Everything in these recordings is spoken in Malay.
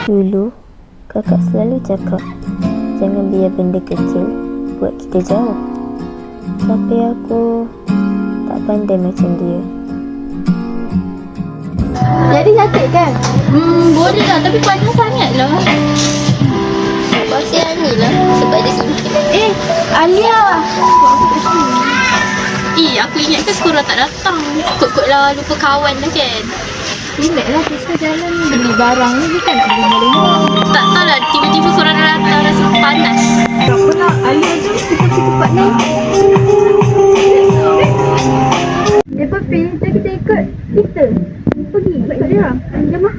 Dulu, kakak selalu cakap, jangan biar benda kecil buat kita jauh. Tapi aku tak pandai macam dia. Jadi sakit kan? Boleh lah, tapi panjang sangat lah. Pasal ni lah, sebab dia simpan. Alia. Aku ingatkan korang tak datang. Kot-kot lah lupa kawan lah kan. Relax lah, kita jalan ni beli barang ni kan nak lembang-lembang. Tak tahu lah, tiba-tiba korang dah datang rasa panas. Tak apa nak, Alia tu kita cepat ni. Papi, jom kita ikut kita. Pergi ikut dia. Jom lah.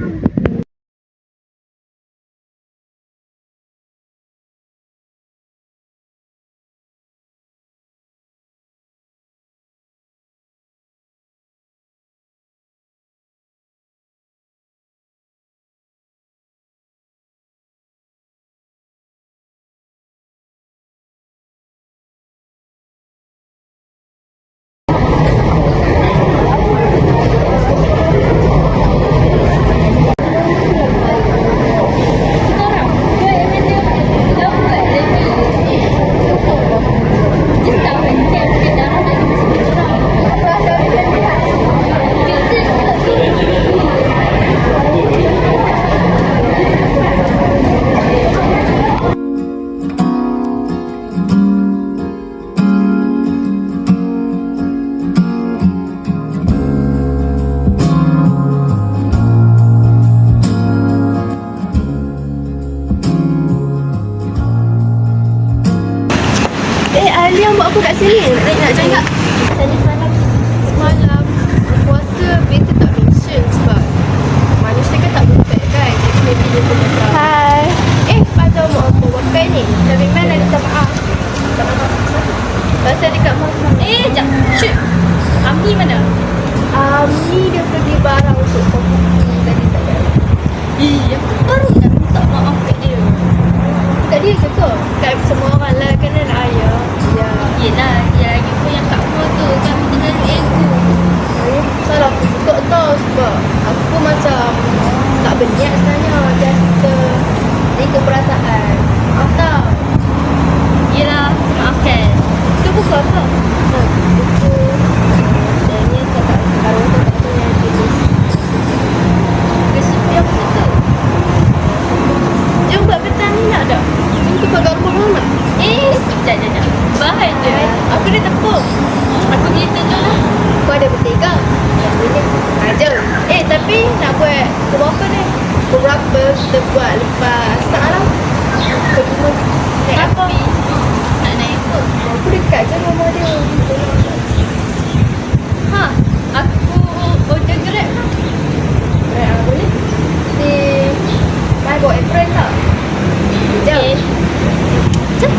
Alia buat apa kat sini? Nak join tak? Semalam puasa Beta tak mention sebab manusia kan tak perfect kan. Jadi maybe dia pun macam hai. Pasal mau apa pakai ni? Tapi mana dia tak maaf. Tak maaf. Pasal dekat maaf. Jap. Shoot. Ami mana? Ami dia pergi barang untuk kopi. Tadi tak ada. Aku baru nak minta maaf kat dia. Kat dia je ke? Kat semua orang lah kan anak ayah. Ya. Yelah, dia lagi pun yang kat rumah tu kan terlalu ego. Salah aku juga tau sebab aku macam tak berniat sebenarnya. Just ikut perasaan. Maaf tau. Yelah, maafkan. Itu buku apa? Buku dan ni cakap sekarang tu tak tahu yang tulis. Resipi apa tu? Jom buat petang ni nak tak? Jom tu pakai rumah nak? Sekejap. Bahan je. Aku dah tepung. Aku gitu je lah. Kau ada bertiga? Yang ini jom. Tapi nak buat pukul berapa ni? Pukul berapa kita buat lepas salah? Pukul 5. Naik apa? Nak naik apa? Aku dekat je rumah dia. Aku order Grab lah. Boleh? Di Mai bawa apron tak? Jom. Jom.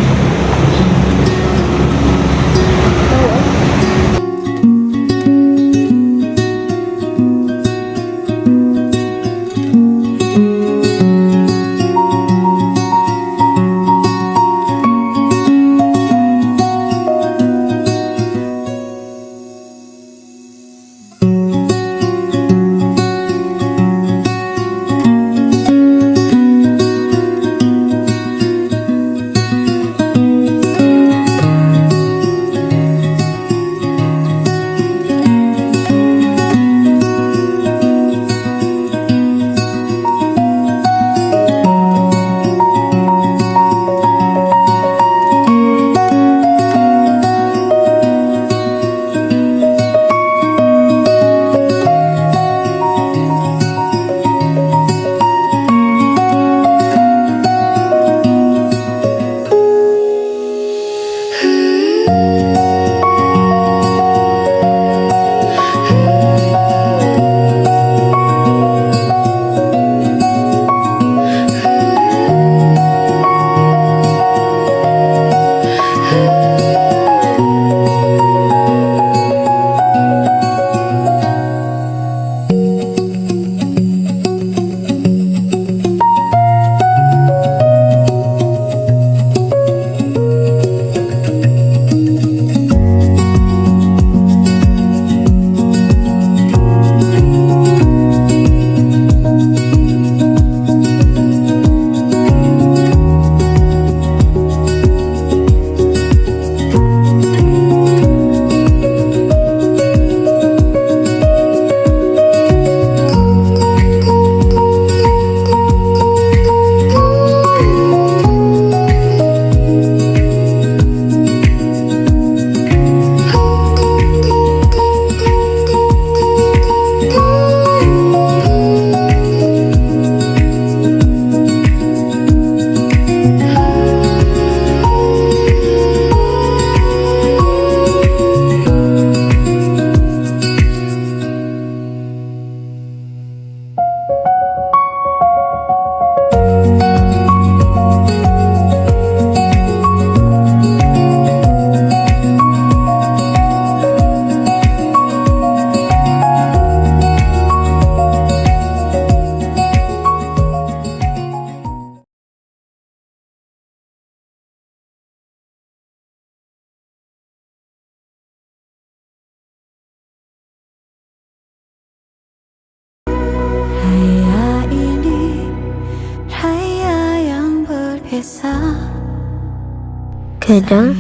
Kadang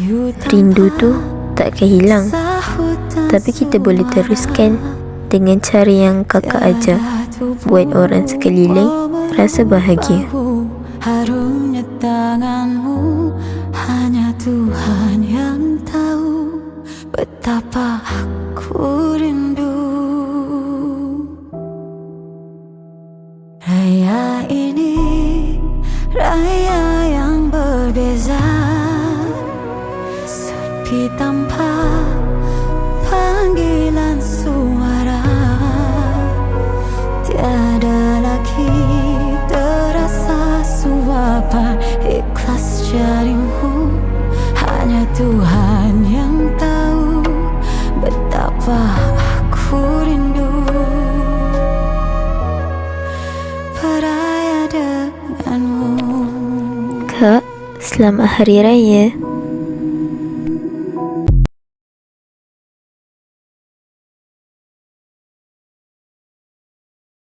rindu tu takkan hilang, tapi kita boleh teruskan dengan cara yang kakak ajar, buat orang sekeliling rasa bahagia. Harumnya tanganmu, hanya Tuhan yang tahu betapa aku rindu. Raya ini raya yang berbeza, sepi tanpa panggilan suara. Tiada lagi terasa suapan ikhlas jarimu, hanya Tuhan yang tahu betapa aku rindu. Beraya denganmu. Kak, selamat Hari Raya.